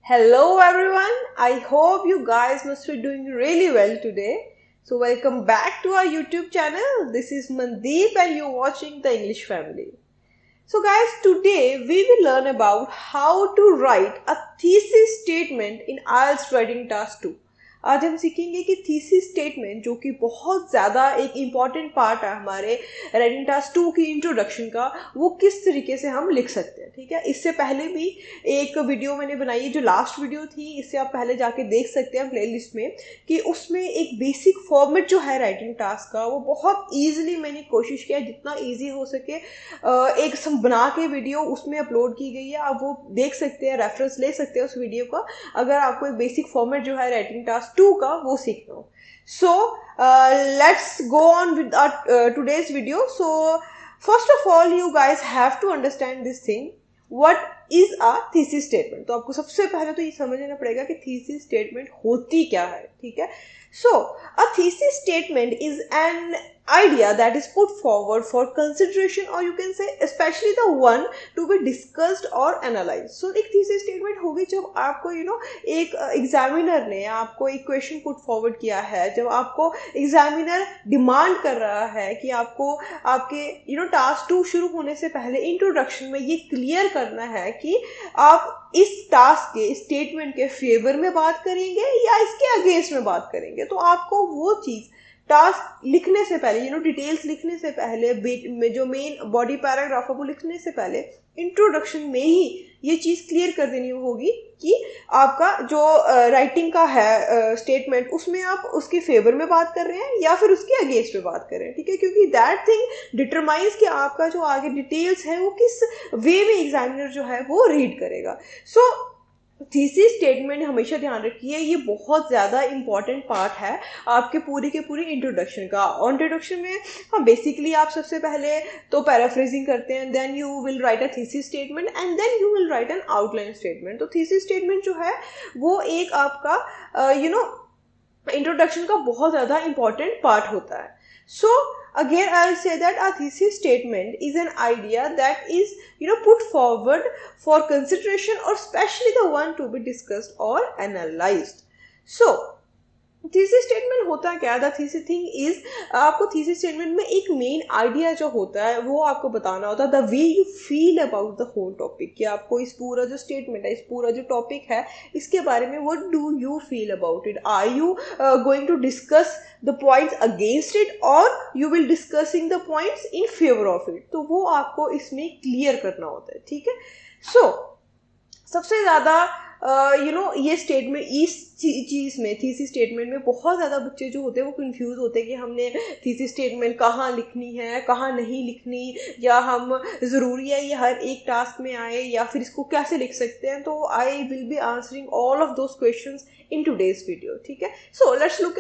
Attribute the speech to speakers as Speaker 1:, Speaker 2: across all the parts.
Speaker 1: Hello everyone, I hope you guys must be doing really well today. So welcome back to our YouTube channel. This is Mandeep and you're watching The English Family. So guys, today we will learn about how to write a thesis statement in IELTS Writing Task 2. आज हम सीखेंगे कि thesis statement जो कि बहुत ज़्यादा एक important part है हमारे राइटिंग टास्क 2 की इंट्रोडक्शन का, वो किस तरीके से हम लिख सकते हैं। ठीक है, इससे पहले भी एक वीडियो मैंने बनाई है जो लास्ट वीडियो थी, इससे आप पहले जाके देख सकते हैं प्लेलिस्ट में, कि उसमें एक बेसिक फॉर्मेट जो है राइटिंग टास्क का वो बहुत ईजिली मैंने कोशिश किया जितना ईजी हो सके एक बना के वीडियो उसमें अपलोड की गई है। आप वो देख सकते हैं, रेफरेंस ले सकते हैं उस वीडियो का अगर आपको एक बेसिक फॉर्मेट जो है राइटिंग टास्क 2 का वो सीखना हो। So let's go on with today's video. So first of all you guys have to understand this thing, what is a thesis statement। तो आपको सबसे पहले तो ये समझ लेना पड़ेगा कि thesis statement होती क्या है। ठीक है, so a thesis statement is an idea that is put forward for consideration, or you can say especially the one to be discussed or analyzed। so एक thesis statement होगी जब आपको एक एग्जामिनर ने आपको एक क्वेश्चन पुट फॉरवर्ड किया है, जब आपको एग्जामिनर डिमांड कर रहा है कि आपको आपके टास्क 2 शुरू होने से पहले इंट्रोडक्शन में ये क्लियर करना है कि आप इस टास्क के स्टेटमेंट के फेवर में बात करेंगे या इसके अगेंस्ट में बात करेंगे। तो आपको वो चीज़ टास्क लिखने से पहले डिटेल्स लिखने से पहले जो मेन बॉडी पैराग्राफ है वो लिखने से पहले इंट्रोडक्शन में ही ये चीज़ क्लियर कर देनी होगी कि आपका जो राइटिंग का है स्टेटमेंट उसमें आप उसके फेवर में बात कर रहे हैं या फिर उसके अगेंस्ट में बात कर रहे हैं। ठीक है, क्योंकि दैट थिंग डिटरमाइंस कि आपका जो आगे डिटेल्स है वो किस वे में एग्जामिनर जो है वो रीड करेगा। सो थीसिस स्टेटमेंट हमेशा ध्यान रखिए, ये बहुत ज़्यादा इंपॉर्टेंट पार्ट है आपके पूरे के पूरे इंट्रोडक्शन का। और इंट्रोडक्शन में हाँ बेसिकली आप सबसे पहले तो पैराफ्रेजिंग करते हैं, then you will write a thesis statement and then you will write an outline statement. तो थीसिस स्टेटमेंट जो है वो एक आपका इंट्रोडक्शन का बहुत ज़्यादा इंपॉर्टेंट पार्ट होता है। So again I'll say that a thesis statement is an idea that is put forward for consideration, or especially the one to be discussed or analyzed। So thesis statement होता क्या है? The thesis thing is, आपको thesis statement में एक main idea जो होता है वो आपको बताना होता है, the way you feel about the whole topic, कि आपको इस पूरा जो स्टेटमेंट है, इस पूरा जो टॉपिक है, इसके बारे में what do you feel about it. Are you going to discuss the points against it और you will discussing the points in favour of it. तो वो आपको इसमें क्लियर करना होता है। ठीक है, सो सबसे ज़्यादा ये स्टेटमेंट इस चीज़ में थीसिस स्टेटमेंट में बहुत ज़्यादा बच्चे जो होते हैं वो कंफ्यूज होते हैं कि हमने थीसिस स्टेटमेंट कहाँ लिखनी है, कहाँ नहीं लिखनी, या हम ज़रूरी है ये हर एक टास्क में आए या फिर इसको कैसे लिख सकते हैं। तो I will be answering all of those questions in today's video. ठीक है, so let's look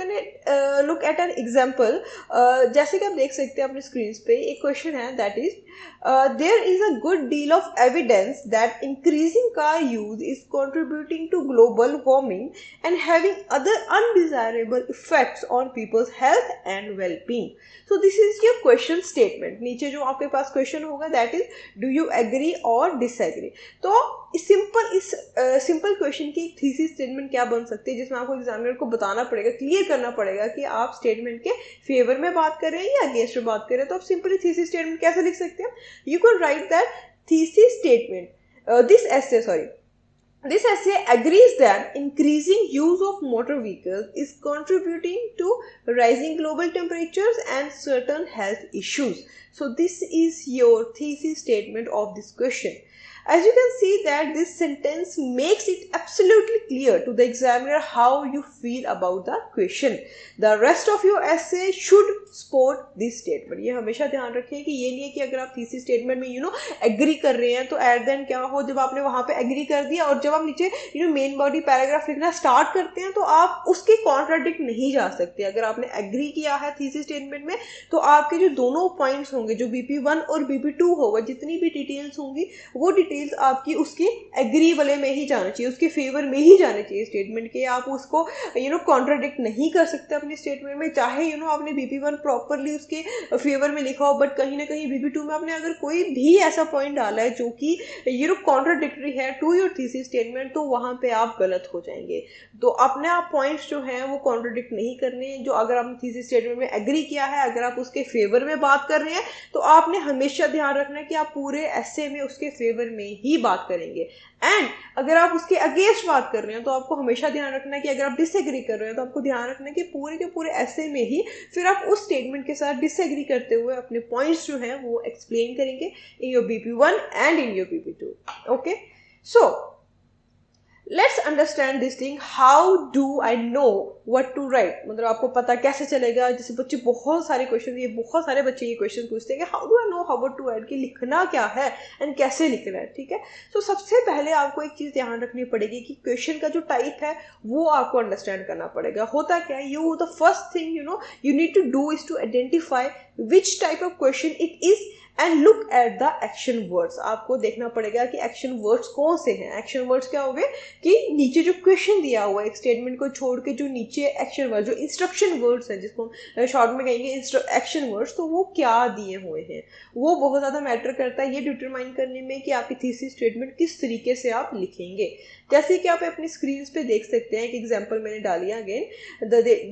Speaker 1: eight an example. जैसे कि आप देख सकते हैं अपने स्क्रीन पे एक क्वेश्चन है, that is there is a good deal of evidence that increasing car use is contributing to global warming and having other undesirable effects on people's health and well-being। So this is your question statement। नीचे जो आपके पास question होगा that is do you agree or disagree। तो इस simple question की thesis statement क्या बन सकती है, जिसमें आपको एग्जामिनर को बताना पड़ेगा, क्लियर करना पड़ेगा कि आप स्टेटमेंट के फेवर में बात कर रहे हैं या अगेंस्ट में बात कर रहे हैं। तो आप सिंपली थीसिस स्टेटमेंट कैसे लिख सकते हैं? You could write that thesis statement, this essay agrees that increasing use of motor vehicles is contributing to rising global temperatures and certain health issues। So this is your thesis statement of this question। As you can see that this sentence makes it absolutely clear to the examiner how you feel about the question। The rest of your essay should support this statement। ये हमेशा ध्यान रखें कि ये नहीं है कि अगर आप थीसिस स्टेटमेंट में एग्री कर रहे हैं तो एट देन क्या हो, जब आपने वहाँ पे एग्री कर दिया और जब आप नीचे मेन बॉडी पैराग्राफ लिखना स्टार्ट करते हैं तो आप उसके कॉन्ट्राडिक्ट नहीं जा सकते। अगर आपने एग्री किया है थीसिस स्टेटमेंट में तो आपके जो दोनों पॉइंट्स होंगे, जो BP1 और BP2 होगा, जितनी भी डिटेल्स होंगी वो डिटेल्स डिटेल्स आपकी उसके एग्री वाले में ही जाना चाहिए, उसके फेवर में ही जाना चाहिए स्टेटमेंट के। आप उसको कॉन्ट्राडिक्ट नहीं कर सकते अपने स्टेटमेंट में, चाहे आपने BP1 प्रॉपरली उसके फेवर में लिखा हो, बट कहीं ना कहीं BP2 में आपने अगर कोई भी ऐसा पॉइंट डाला है जो कि कॉन्ट्राडिक्टरी है टू योर थीसिस स्टेटमेंट, तो वहां पे आप गलत हो जाएंगे। तो अपने आप पॉइंट्स जो हैं वो कॉन्ट्राडिक्ट नहीं करने। जो अगर आपने थीसिस स्टेटमेंट में एग्री किया है, अगर आप उसके फेवर में बात कर रहे हैं, तो आपने हमेशा ध्यान रखना है कि आप पूरे ऐसे में उसके फेवर में ही बात करेंगे। एंड अगर आप उसके अगेंस्ट बात कर रहे हैं, तो आपको हमेशा ध्यान रखना है कि अगर आप डिसएग्री कर रहे हैं, तो आपको ध्यान रखना है कि पूरे के पूरे ऐसे में ही फिर आप उस स्टेटमेंट के साथ डिसएग्री करते हुए अपने पॉइंट्स जो हैं वो एक्सप्लेन करेंगे in your BP1 and in your BP2। Okay, so let's understand this thing, how do I know what to write. मतलब आपको पता कैसे चलेगा, जैसे बच्चे बहुत सारे बच्चे ये क्वेश्चन पूछते हैं कि how do I know how to write, कि लिखना क्या है एंड कैसे लिखना है। ठीक है, तो सबसे पहले आपको एक चीज ध्यान रखनी पड़ेगी कि क्वेश्चन का जो टाइप है वो आपको अंडरस्टैंड करना पड़ेगा। होता क्या है, the first thing you need to do is to identify which type of question it is and look at the action words. आपको देखना पड़ेगा कि एक्शन वर्ड्स कौन से हैं। एक्शन वर्ड्स क्या हो गए कि नीचे जो क्वेश्चन दिया हुआ है, एक स्टेटमेंट को छोड़ के जो नीचे एक्शन वर्ड, जो इंस्ट्रक्शन वर्ड्स हैं, जिसको हम शॉर्ट में कहेंगे एक्शन वर्ड्स, तो वो क्या दिए हुए हैं, वो बहुत ज़्यादा मैटर करता है ये डिटरमाइन करने में कि आपकी थीसिस स्टेटमेंट किस तरीके से आप लिखेंगे। जैसे कि आप अपनी स्क्रीन पे देख सकते हैं, एक एग्जाम्पल मैंने डाली है। Again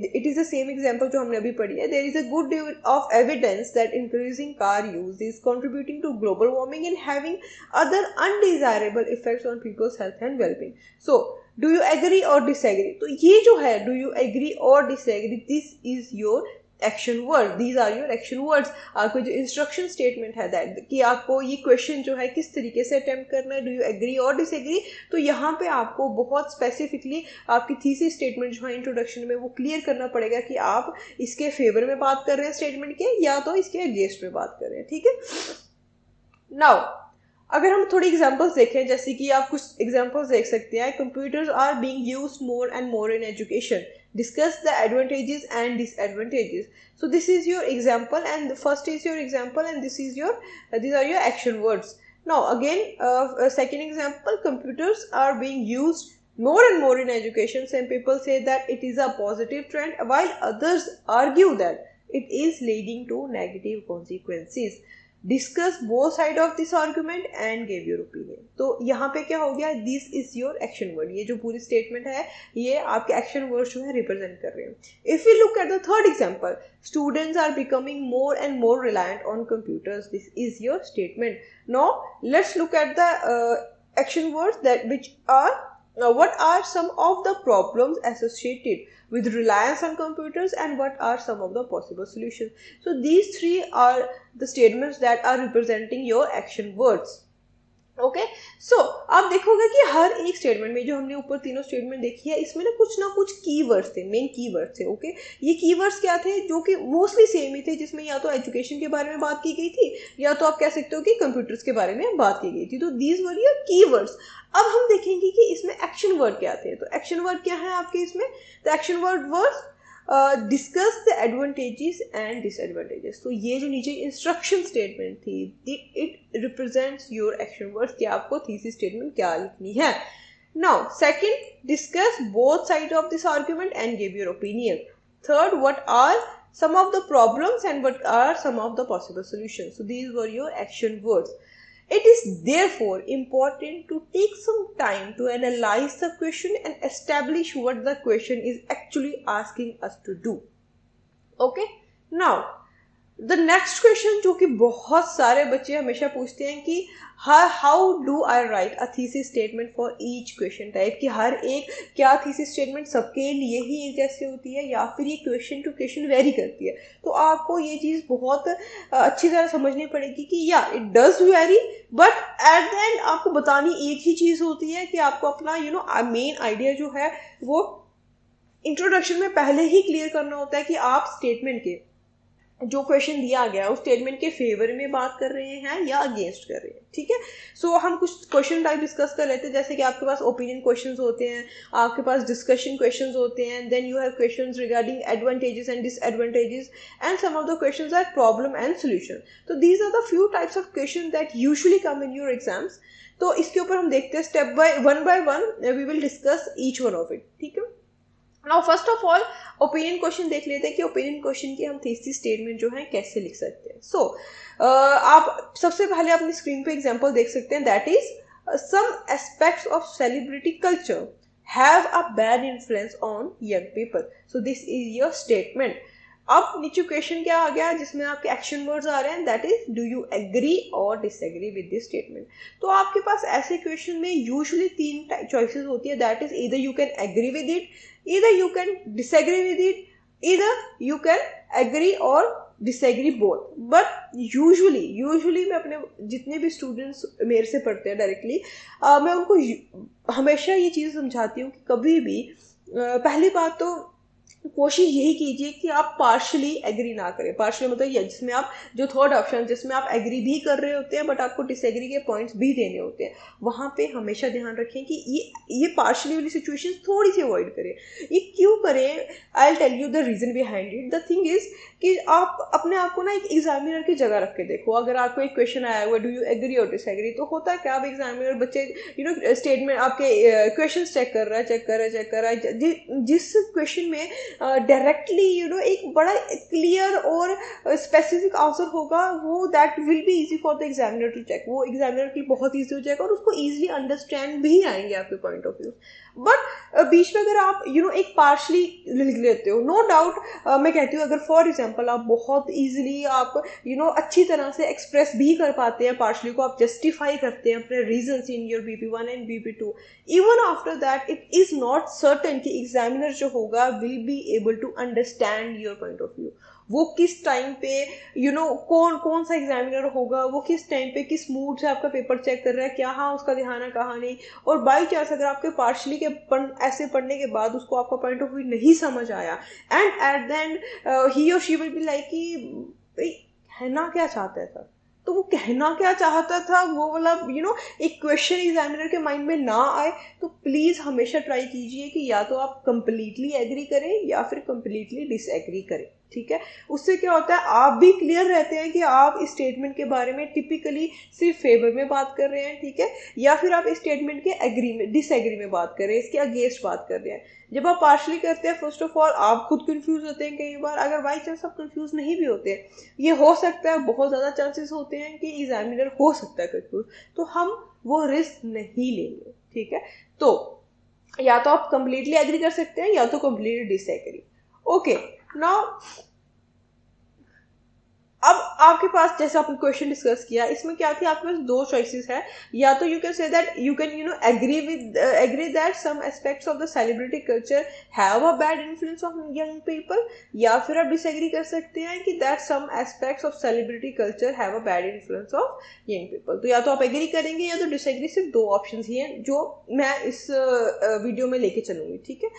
Speaker 1: it is the same example जो हमने अभी पढ़ी है। There is a good deal of evidence that increasing car use is contributing to global warming and having other undesirable effects on people's health and well-being. So, do you agree or disagree? तो ये जो है do you agree or disagree, this is your action word, these are your action words। आपको जो instruction statement है that कि आपको ये क्वेश्चन जो है किस तरीके से अटेम्प्ट करना है, डू यू एग्री और डिसएग्री, तो यहाँ पे आपको बहुत स्पेसिफिकली आपकी थीसिस स्टेटमेंट जो है इंट्रोडक्शन में वो क्लियर करना पड़ेगा कि आप इसके फेवर में बात कर रहे हैं स्टेटमेंट के, या तो इसके अगेंस्ट में बात कर रहे हैं। ठीक है, नाउ अगर हम थोड़ी एग्जांपल्स देखें, जैसे कि आप कुछ एग्जांपल्स देख सकते हैं। Computers are being used more and more in education, discuss the advantages and disadvantages. So this is your example, and the first is your example, and this is your these are your action words. Now again, a second example, computers are being used more and more in education. Some people say that it is a positive trend, while others argue that it is leading to negative consequences. Discuss both side of this argument and give your opinion. तो यहाँ पे क्या हो गया, this is your action word. ये जो पूरी statement है ये आपके एक्शन वर्ड जो है रिप्रेजेंट कर रहे हैं। If you look at the third example, students are becoming more and more reliant on computers, this is your statement. Now let's look at the action words that which are what are some of the problems associated with reliance on computers and what are some of the possible solutions. So these three are the statements that are representing your action words. Okay, so आप देखोगे कि हर एक statement में, जो हमने ऊपर तीनों statement देखी है, इसमें ना कुछ कीवर्ड्स थे, मेन कीवर्ड्स थे। ओके, ये कीवर्ड्स क्या थे, जो कि मोस्टली सेम ही थे, जिसमें या तो एजुकेशन के बारे में बात की गई थी, या तो आप कह सकते हो कि कंप्यूटर्स के बारे में बात की गई थी। तो दीज वर योर कीवर्ड्स। अब हम देखेंगे कि इसमें एक्शन वर्ड क्या थे। तो एक्शन वर्ड क्या है आपके इसमें, the action word word discuss the advantages and disadvantages. तो ये जो नीचे इंस्ट्रक्शन स्टेटमेंट थी, it represents your action words कि आपको थीसिस स्टेटमेंट क्या लिखनी है। Now second, discuss both side of this argument and give your opinion. Third, what are some of the problems and what are some of the possible solutions. So these were your action words. It is therefore important to take some time to analyze the question and establish what the question is actually asking us to do. Okay? Now, the next question जो कि बहुत सारे बच्चे हमेशा पूछते हैं कि how do I right a thesis statement for each question type, कि हर एक क्या थीसिस स्टेटमेंट सबके लिए ही एक जैसी होती है या फिर ये क्वेश्चन टू क्वेश्चन वेरी करती है। तो आपको ये चीज़ बहुत अच्छी तरह समझनी पड़ेगी कि या it does very, but at the end आपको बतानी एक ही चीज़ होती है कि आपको अपना मेन आइडिया जो है वो इंट्रोडक्शन में पहले ही क्लियर करना होता है कि आप स्टेटमेंट के जो क्वेश्चन दिया गया उस स्टेटमेंट के फेवर में बात कर रहे हैं या अगेंस्ट कर रहे हैं। ठीक है, सो हम कुछ क्वेश्चन टाइप डिस्कस कर लेते हैं, जैसे कि आपके पास ओपिनियन क्वेश्चंस होते हैं, आपके पास डिस्कशन क्वेश्चंस होते हैं, then you have questions regarding advantages and disadvantages, and some of the questions are problem and solution. तो these are the few types of question that usually come in your exams. तो इसके ऊपर हम देखते हैं step by one we will discuss each one of it, ठीक है। Now first of all opinion question देख लेते हैं कि ओपिनियन क्वेश्चन की हम थीसिस स्टेटमेंट जो है कैसे लिख सकते हैं। सो आप सबसे पहले अपनी स्क्रीन पे एग्जांपल देख सकते हैं, that is some aspects of celebrity culture have a bad influence on young people. So this is your statement. अब नीचे क्वेश्चन क्या आ गया जिसमें आपके एक्शन वर्ड्स आ रहे हैं, that is do you agree और डिसएग्री विद दिस स्टेटमेंट। तो आपके पास ऐसे क्वेश्चन में यूजुअली 3 चॉइसेस होती है, that is either you can agree with it, either you can disagree with it, either you can agree or disagree both. But usually मैं अपने जितने भी स्टूडेंट्स मेरे से पढ़ते हैं डायरेक्टली, मैं उनको हमेशा ये चीज़ समझाती हूँ कि कभी भी पहली बात तो कोशिश यही कीजिए कि आप पार्शली एग्री ना करें। पार्शली मतलब ये जिसमें आप जो थर्ड ऑप्शन जिसमें आप एग्री भी कर रहे होते हैं बट आपको डिसएग्री के पॉइंट्स भी देने होते हैं, वहाँ पे हमेशा ध्यान रखें कि ये पार्शली वाली सिचुएशन थोड़ी सी अवॉइड करें। ये क्यों करें, I will tell you the reason behind it. The thing is कि आप अपने आप को ना एक एग्जामिनर की जगह रख के देखो। अगर आपको एक क्वेश्चन आया हुआ डू यू एग्री और डिसएग्री, तो होता है क्या, आप एग्जामिनर बच्चे स्टेटमेंट आपके क्वेश्चन चेक कर रहा है जिस क्वेश्चन में डायरेक्टली एक बड़ा क्लियर और स्पेसिफिक आंसर होगा, वो that will be easy for the examiner to check. वो एग्जामिनर के लिए बहुत ईजी हो जाएगा और उसको ईजिली अंडरस्टैंड भी आएंगे आपके पॉइंट ऑफ व्यू। बट बीच में अगर आप एक पार्शली लिख लेते हो, नो डाउट मैं कहती हूँ अगर फॉर एग्जाम्पल आप बहुत ईजिली आप अच्छी तरह से एक्सप्रेस भी कर पाते हैं पार्शली को, आप जस्टिफाई करते हैं अपने reasons in your BP1 and BP2, even after that it is not certain कि एग्जामिनर जो होगा will be able to understand your point of view. वो किस टाइम पे कौन सा एग्जामिनर होगा, वो किस टाइम पे किस मूड से आपका पेपर चेक कर रहा है, क्या हाँ उसका ध्यान है कहाँ नहीं। और बाई चांस अगर आपके पार्शली के ऐसे पढ़ने के बाद उसको आपका पॉइंट ऑफ व्यू नहीं समझ आया, and at the and he और शी विल बी लाइक कि कहना क्या चाहता है सर, तो वो कहना क्या चाहता था वो वाला एक क्वेश्चन एग्जामिनर के माइंड में ना आए, तो प्लीज़ हमेशा ट्राई कीजिए कि या तो आप कंप्लीटली एग्री करें या फिर कंप्लीटली डिसएग्री करें, ठीक है। उससे क्या होता है, आप भी क्लियर रहते हैं कि आप इस स्टेटमेंट के बारे में टिपिकली सिर्फ फेवर में बात कर रहे हैं, ठीक है, या फिर आप इस स्टेटमेंट के एग्री में डिसएग्री में बात कर रहे हैं, इसके अगेंस्ट बात कर रहे हैं। जब आप पार्शली करते हैं, फर्स्ट ऑफ ऑल आप खुद कंफ्यूज होते हैं कई बार। अगर बाई चांस आप कंफ्यूज नहीं भी होते हैं, ये हो सकता है, बहुत ज़्यादा चांसेस होते हैं कि एग्जामिनर हो सकता है कंफ्यूज, तो हम वो रिस्क नहीं लेंगे, ठीक है। तो या तो आप कंप्लीटली एग्री कर सकते हैं या तो कंप्लीटली डिसएग्री। ओके, नाउ अब आपके पास जैसे आपने क्वेश्चन डिस्कस किया, इसमें क्या थी, आपके पास 2 चॉइसेस है। या तो you can say that you can agree that some aspects of the celebrity culture have a bad influence on young people, या फिर आप डिसएग्री कर सकते हैं कि that some aspects of celebrity culture have a bad influence of young people. तो या तो आप एग्री करेंगे या तो डिसएग्री। सिर्फ 2 ऑप्शन ही हैं जो मैं इस वीडियो में लेके चलूंगी, ठीक है।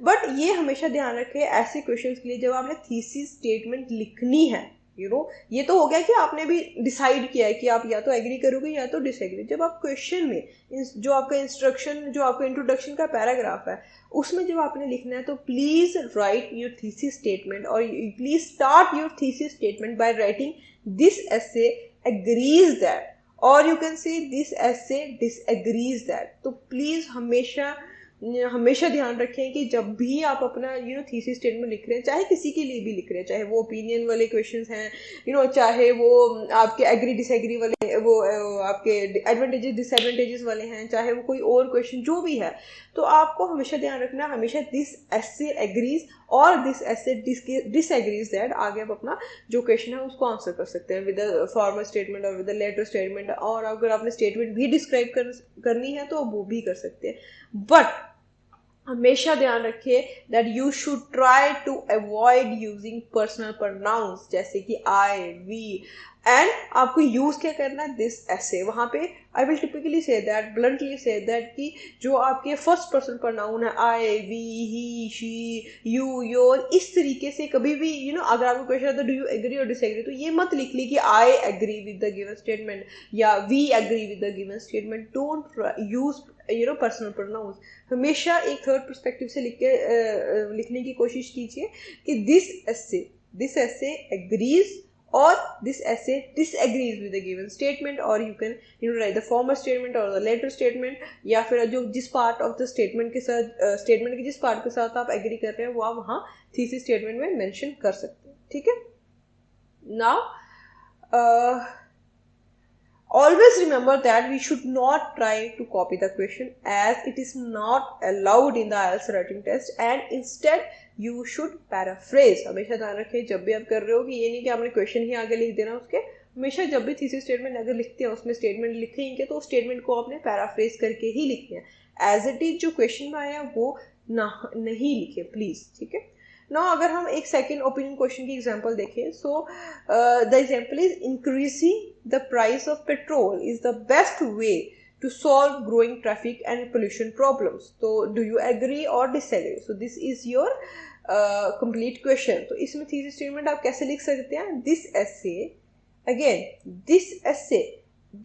Speaker 1: बट ये हमेशा ध्यान रखें ऐसे क्वेश्चन के लिए जब आपने थीसिस स्टेटमेंट लिखनी है, ये तो हो गया कि आपने भी डिसाइड किया है कि आप या तो एग्री करोगे या तो डिसएग्री। जब आप क्वेश्चन में जो आपका इंस्ट्रक्शन, जो आपका इंट्रोडक्शन का पैराग्राफ है, उसमें जब आपने लिखना है, तो please write your thesis statement, और please start your thesis statement by writing this essay agrees that, और you can say this essay disagrees that. तो प्लीज हमेशा ध्यान रखें कि जब भी आप अपना थीसिस स्टेटमेंट लिख रहे हैं, चाहे किसी के लिए भी लिख रहे हैं, चाहे वो ओपिनियन वाले क्वेश्चंस हैं, चाहे वो आपके एग्री डिसएग्री वाले, वो आपके एडवांटेजेस डिसएडवांटेजेस वाले हैं, चाहे वो कोई और क्वेश्चन जो भी है, तो आपको हमेशा ध्यान रखना, हमेशा दिस एसे एग्रीज और दिस एसे डिसएग्रीज दैट आगे आप अपना जो क्वेश्चन है उसको आंसर कर सकते हैं विद अ फॉर्मल स्टेटमेंट और विद अ लेटर स्टेटमेंट। और अगर आपने स्टेटमेंट भी डिस्क्राइब करनी है तो वो भी कर सकते हैं। बट हमेशा ध्यान रखिए that you should try to avoid using personal pronouns जैसे कि आई, वी, एंड आपको यूज क्या करना है, दिस ऐसे। वहां पे I will typically say that, bluntly say that कि जो आपके फर्स्ट पर्सन प्रोनाउन है, I, we, he, she, you, your, इस तरीके से कभी भी अगर आपको क्वेश्चन है तो डू यू एग्री और डिसएग्री, तो ये मत लिख ली कि I agree with the given statement या we agree with the given statement. Don't use personal pronouns. हमेशा एक थर्ड पर्सपेक्टिव से लिखने की कोशिश कीजिए कि दिस ऐसे agrees or this essay disagrees with the given statement, or you can write the former statement or the later statement, या फिर जो जिस part of the statement के साथ statement के जिस part के साथ आप agree कर रहे हैं वो आप वहाँ thesis statement में mention कर सकते हैं. ठीक है. Now always remember that we should not try to copy the question, as it is not allowed in the IELTS writing test, and instead you should paraphrase. हमेशा ध्यान रखें जब भी आप कर रहे हो कि ये नहीं कि आपने क्वेश्चन ही आगे लिख देना उसके. हमेशा जब भी थीसिस स्टेटमेंट अगर लिखते हैं उसमें स्टेटमेंट लिखेंगे तो स्टेटमेंट को आपने पैराफ्रेज करके ही लिखना है. एज इट इज जो क्वेश्चन में आया वो नहीं लिखे प्लीज. ठीक है. Now अगर हम एक सेकेंड ओपिनियन क्वेश्चन की एग्जांपल देखें, so the example is increasing the price of petrol is the best way to solve growing traffic and pollution problems. So do you agree or disagree? So this is your complete question. तो इसमें thesis statement आप कैसे लिख सकते हैं? This essay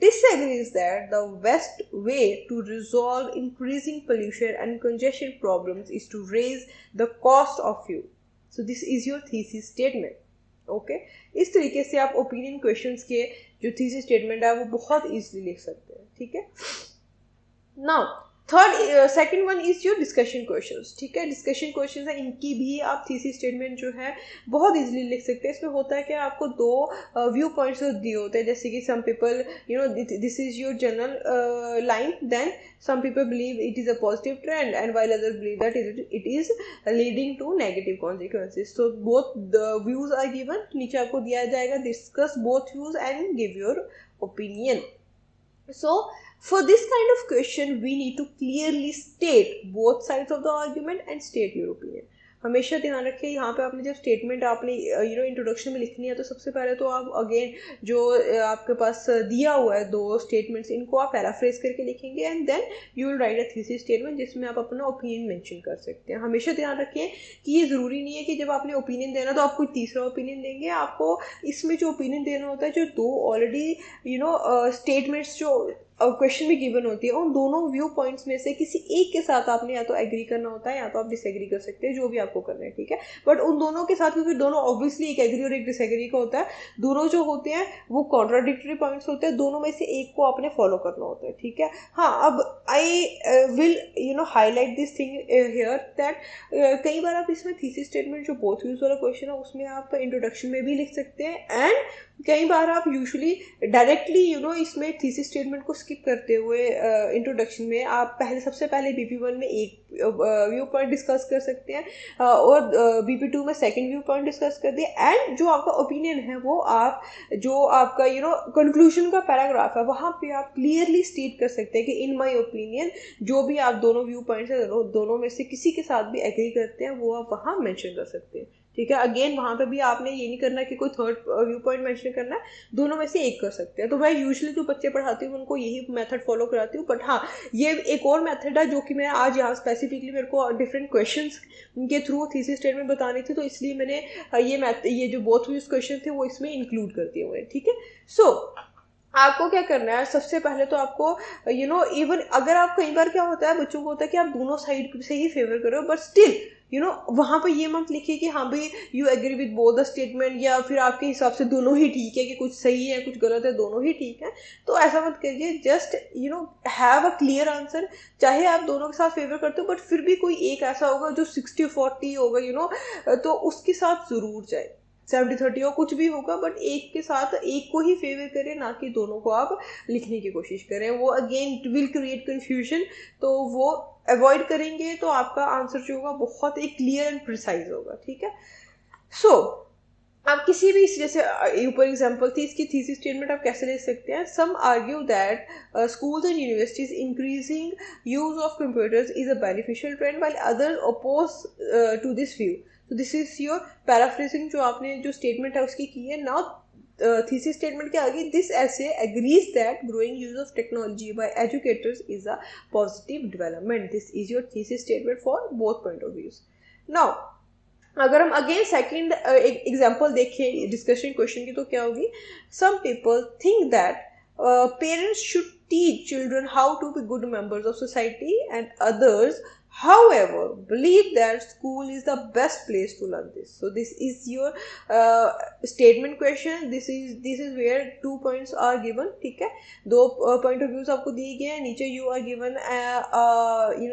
Speaker 1: disagrees that the best way to resolve increasing pollution and congestion problems is to raise the cost of fuel. So this is your thesis statement. Okay. इस तरीके से आप ओपिनियन क्वेश्चंस के जो थीसिस स्टेटमेंट है वो बहुत easily लिख सकते हैं. ठीक है. Now second one is your discussion questions. ठीक है. डिस्कशन क्वेश्चंस है, इनकी भी आप थीसिस स्टेटमेंट जो है बहुत इजीली लिख सकते हैं. इसमें होता है कि आपको दो व्यू पॉइंट्स दिए होते हैं, जैसे कि some people this is your general line, then some people believe it is a positive trend and while others believe that it is leading to negative consequences. So both the views are given. नीचे आपको दिया जाएगा discuss both views and give your opinion. So for this kind of question we need to clearly state both sides of the argument and state your opinion. हमेशा ध्यान रखिए यहाँ पे आपने जब स्टेटमेंट आपने इंट्रोडक्शन में लिखनी है तो सबसे पहले तो आप अगेन जो आपके पास दिया हुआ है दो स्टेटमेंट्स, इनको आप पैराफ्रेज करके लिखेंगे and then you will write a thesis statement जिसमें आप अपना ओपिनियन मेंशन कर सकते हैं. हमेशा ध्यान रखिए कि ये ज़रूरी नहीं है कि जब आपने ओपिनियन देना तो आप कोई तीसरा ओपिनियन देंगे. आपको इसमें जो ओपिनियन देना होता है जो दो ऑलरेडी स्टेटमेंट्स जो क्वेश्चन में गिवन होती है उन दोनों व्यू पॉइंट्स में से किसी एक के साथ आपने या तो एग्री करना होता है या तो आप डिसएग्री कर सकते हैं, जो भी आपको करना है. ठीक है. बट उन दोनों के साथ, क्योंकि दोनों ऑब्वियसली एक एग्री और एक डिसएग्री का होता है, दोनों जो होते हैं वो कॉन्ट्राडिक्टरी पॉइंट्स होते हैं, दोनों में से एक को आपने फॉलो करना होता है. ठीक है. हाँ, अब I will highlight this thing here that कई बार आप इसमें थीसिस स्टेटमेंट जो बोथ व्यूज वाला क्वेश्चन है उसमें आप इंट्रोडक्शन में भी लिख सकते हैं, एंड कई बार आप यूजुअली डायरेक्टली इसमें थीसिस स्टेटमेंट को स्किप करते हुए इंट्रोडक्शन में आप सबसे पहले BP1 में एक व्यू पॉइंट डिस्कस कर सकते हैं और BP2 में सेकंड व्यू पॉइंट डिस्कस कर दिया, एंड जो आपका ओपिनियन है वो आप जो आपका कंक्लूजन का पैराग्राफ है वहाँ पे आप क्लियरली स्टेट कर सकते हैं कि इन माय ओपिनियन जो भी आप दोनों व्यू पॉइंट्स है दोनों में से किसी के साथ भी एग्री करते हैं वो आप वहाँ मेंशन कर सकते हैं. ठीक है. अगेन वहाँ पे भी आपने ये नहीं करना कि कोई थर्ड व्यू पॉइंट मेंशन करना है, दोनों में से एक कर सकते हैं. तो मैं यूजुअली जो बच्चे पढ़ाती हूँ उनको यही मेथड फॉलो कराती हूँ. बट हाँ, ये एक और मेथड है जो कि मैं आज यहाँ स्पेसिफिकली मेरे को डिफरेंट क्वेश्चंस के थ्रू थीसिस स्टेटमेंट बतानी थी, तो इसलिए मैंने ये जो बोथ व्यूज क्वेश्चन थे वो इसमें इंक्लूड कर दिए हुए हैं. ठीक है. सो आपको क्या करना है, सबसे पहले तो आपको इवन अगर आप कई बार क्या होता है बच्चों को होता है कि आप दोनों साइड से ही फेवर कर रहे हो, बट स्टिल वहाँ पे ये मत लिखिए कि हाँ भाई you agree with both the statement, या फिर आपके हिसाब से दोनों ही ठीक है कि कुछ सही है कुछ गलत है, दोनों ही ठीक है. तो ऐसा मत करिए. Just have a clear answer. चाहे आप दोनों के साथ फेवर करते हो बट फिर भी कोई एक ऐसा होगा जो 60-40 होगा तो उसके साथ ज़रूर जाए. 70-30 हो कुछ भी होगा, बट एक के साथ एक को ही फेवर करें, ना कि दोनों को आप लिखने की कोशिश करें. वो अगेन विल क्रिएट कंफ्यूजन, तो वो अवॉइड करेंगे तो आपका आंसर जो होगा बहुत एक क्लियर एंड प्रिसाइज होगा. ठीक है. सो आप किसी भी जैसे ऊपर एग्जांपल थी इसकी थीसिस स्टेटमेंट आप कैसे ले सकते हैं. Some argue that schools and universities increasing use of computers is a beneficial trend while others oppose to this view. So this is your paraphrasing जो आपने जो स्टेटमेंट है उसकी की है. नाउ थीसिस स्टेटमेंट के आगे this essay agrees that growing use of technology by educators is a positive development. This is your thesis statement for both point of views. Now अगर हम अगेन सेकेंड एग्जाम्पल देखें discussion question की तो क्या होगी. Some people think that parents should teach children how to be good members of society, and others, however, believe that school is the best place to learn this. So this is your statement question. This is where 2 points are given. ठीक है, दो point of views आपको दिए गए हैं. नीचे you are given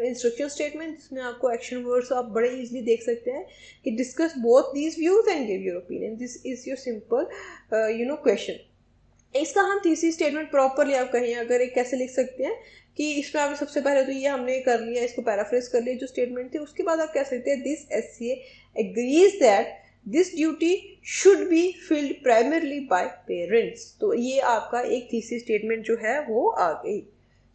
Speaker 1: instruction statement, जिसमें आपको एक्शन वर्ड्स आप बड़े इजीली देख सकते हैं कि discuss both these views and give your opinion. This is your simple question. इसका हम थीसिस स्टेटमेंट प्रॉपरली आप कहें अगर एक कैसे लिख सकते हैं कि इसमें आप सबसे पहले तो ये हमने कर लिया, इसको पैराफ्रेज कर लिया जो स्टेटमेंट थी. उसके बाद आप कह सकते हैं this essay agrees that this duty should be filled primarily by parents. तो ये आपका एक थीसिस स्टेटमेंट जो है वो आ गई.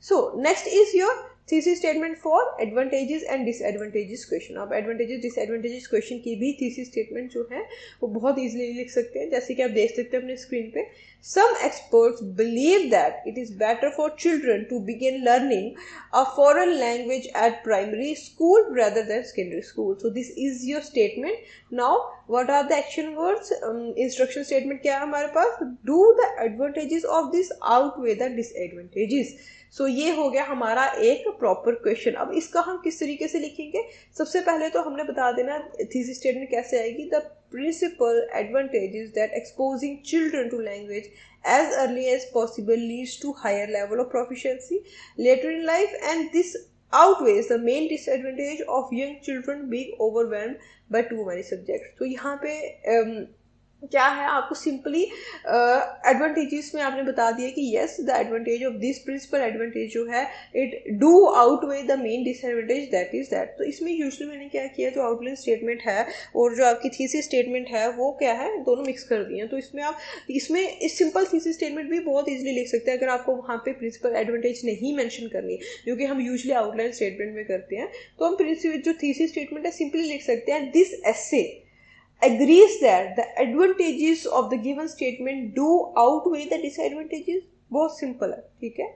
Speaker 1: So next is your thesis statement for advantages and disadvantages question. आप एडवांटेजेस डिसएडवांटेजेस क्वेश्चन की भी थीसिस स्टेटमेंट जो है वो बहुत इजीली लिख सकते हैं, जैसे कि आप देख सकते हैं अपने स्क्रीन पे. Some experts believe that it is better for children to begin learning a foreign language at primary school rather than secondary school. So this is your statement. Now what are the action words? Instruction statement क्या है हमारे पास? Do the advantages of this outweigh the disadvantages. सो ये हो गया हमारा एक proper question. अब इसका हम किस तरीके से लिखेंगे? सबसे पहले तो हमने बता देना थीसिस स्टेटमेंट कैसे आएगी. The principal advantage is that exposing children to language as early as possible leads to higher level of proficiency later in life, and this outweighs the main disadvantage of young children being overwhelmed by too many subjects. तो यहाँ पे क्या है, आपको simply advantages में आपने बता दिया कि yes the advantage of this principle advantage जो है it do outweigh the main disadvantage that is that. तो इसमें यूजुअली मैंने क्या किया, जो आउटलाइन स्टेटमेंट है और जो आपकी थीसिस स्टेटमेंट है वो क्या है, दोनों मिक्स कर दिए. तो इसमें इस सिंपल थीसिस स्टेटमेंट भी बहुत ईजिली लिख सकते हैं अगर आपको वहाँ पे प्रिंसिपल एडवांटेज नहीं मेंशन करनी, जो कि हम यूजुअली आउटलाइन स्टेटमेंट में करते हैं. तो हम जो थीसिस स्टेटमेंट है सिंपली लिख सकते हैं this essay agrees that the advantages of the given statement do outweigh the disadvantages. बहुत सिंपल है, ठीक है.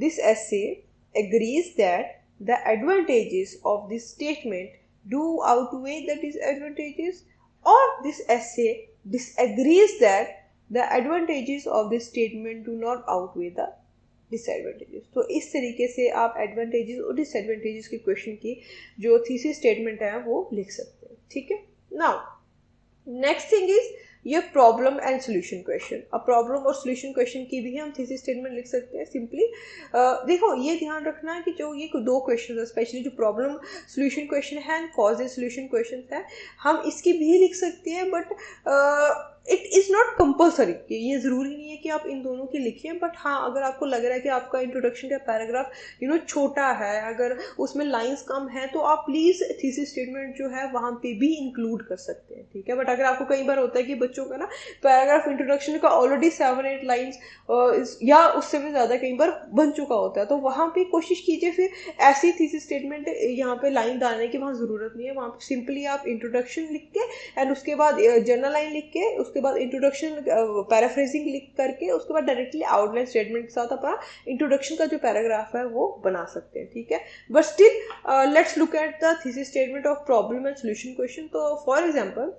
Speaker 1: This essay agrees that the advantages of this statement do outweigh the disadvantages, or this essay disagrees that the advantages of this statement do not outweigh the disadvantages. तो इस तरीके से आप advantages और डिसएडवांटेजेस के क्वेश्चन की जो thesis statement है वो लिख सकते हैं, ठीक है. Now, next thing is your problem and solution question. अब प्रॉब्लम और सोल्यूशन क्वेश्चन की भी हम थीसिस स्टेटमेंट लिख सकते हैं सिंपली. देखो ये ध्यान रखना है कि जो ये दो क्वेश्चन है, स्पेशली जो प्रॉब्लम सोल्यूशन क्वेश्चन है एंड कॉजेज सोल्यूशन क्वेश्चन है, हम इसकी भी लिख सकते हैं, but it is not compulsory कि ये ज़रूरी नहीं है कि आप इन दोनों की लिखें. बट हाँ, अगर आपको लग रहा है कि आपका इंट्रोडक्शन का पैराग्राफ छोटा है, अगर उसमें लाइंस कम है, तो आप प्लीज़ थीसिस स्टेटमेंट जो है वहाँ पे भी इंक्लूड कर सकते हैं, ठीक है. बट अगर आपको कई बार होता है कि बच्चों का ना पैराग्राफ इंट्रोडक्शन का ऑलरेडी 7-8 लाइन्स या उससे भी ज़्यादा कई बार बन चुका होता है, तो वहाँ पे कोशिश कीजिए फिर ऐसी थीसिस स्टेटमेंट यहाँ पे लाइन डालने की वहाँ ज़रूरत नहीं है. वहाँ पे सिंपली आप इंट्रोडक्शन लिख के एंड उसके बाद जनरल लाइन लिख के उसके बाद इंट्रोडक्शन पैराफ्रेजिंग लिख करके उसके बाद डायरेक्टली आउटलाइन स्टेटमेंट के साथ अपना इंट्रोडक्शन का जो पैराग्राफ है वो बना सकते हैं, ठीक है. But still let's look at the thesis statement of problem and solution question. तो for example,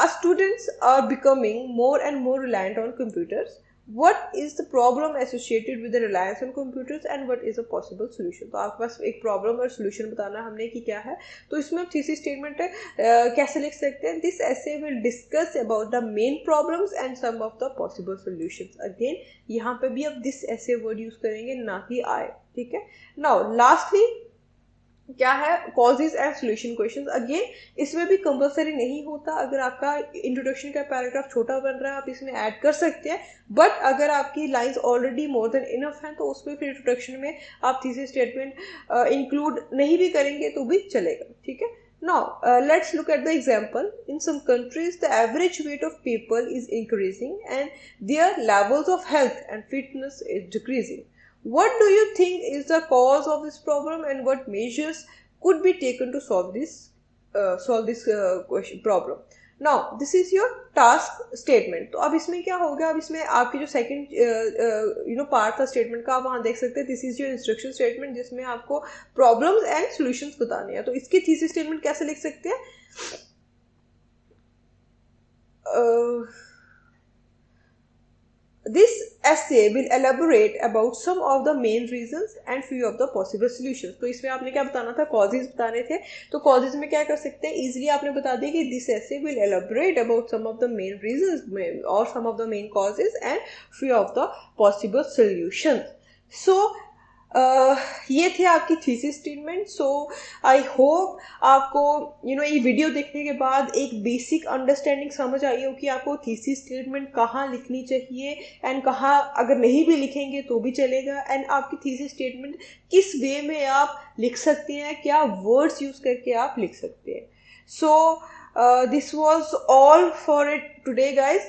Speaker 1: as students are becoming more and more reliant on computers, what is the problem associated with the reliance on computers and what is a possible solution? तो आपके पास एक problem और solution बताना हमने कि क्या है. तो इसमें आप थीसिस स्टेटमेंट कैसे लिख सकते हैं? This essay will discuss about the main problems and some of the possible solutions. Again यहाँ पे भी आप दिस essay वर्ड यूज करेंगे, ना कि I, ठीक है. नाउ लास्टली क्या है, causes and solution questions. Again इसमें भी कंपलसरी नहीं होता, अगर आपका इंट्रोडक्शन का पैराग्राफ छोटा बन रहा है आप इसमें ऐड कर सकते हैं. बट अगर आपकी lines already more than enough हैं तो उसमें फिर इंट्रोडक्शन में आप थीसिस स्टेटमेंट इंक्लूड नहीं भी करेंगे तो भी चलेगा, ठीक है. Now, let's look at the example. In some countries, the average weight of people is increasing and their levels of health and fitness is decreasing. What do you think is the cause of this problem and what measures could be taken to solve this problem? Now, this is your task statement. तो अब इसमें क्या होगा, अब इसमें आपकी जो second part था स्टेटमेंट का, आप वहाँ देख सकते हैं this is your instruction statement, जिसमें आपको प्रॉब्लम्स एंड सॉल्यूशंस बताने हैं. तो इसकी थीसिस स्टेटमेंट कैसे लिख सकते हैं? This essay will elaborate about some of the main reasons and few of the possible solutions. तो इसमें आपने क्या बताना था, causes बताने थे. तो causes में क्या कर सकते हैं, easily आपने बता दिया कि this essay will elaborate about some of the main reasons or some of the main causes and few of the possible solutions. So ये थे आपकी thesis statement. So I hope आपको ये वीडियो देखने के बाद एक बेसिक अंडरस्टैंडिंग समझ आई हो कि आपको थीसिस स्टेटमेंट कहाँ लिखनी चाहिए एंड कहाँ अगर नहीं भी लिखेंगे तो भी चलेगा, एंड आपकी थीसिस स्टेटमेंट किस वे में आप लिख सकते हैं, क्या वर्ड्स यूज करके आप लिख सकते हैं. So this was all for it today guys.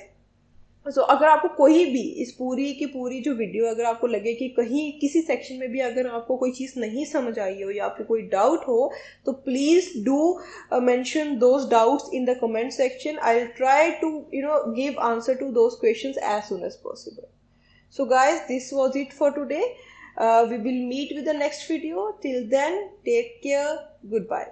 Speaker 1: अगर आपको कोई भी इस पूरी की पूरी जो वीडियो अगर आपको लगे कि कहीं किसी सेक्शन में भी अगर आपको कोई चीज़ नहीं समझ आई हो या आपको कोई डाउट हो, तो please do mention those doubts in the comment section. I will try to give answer to those questions as soon as possible. So guys, this was it for today. We will meet with the next video. Till then, take care. Goodbye.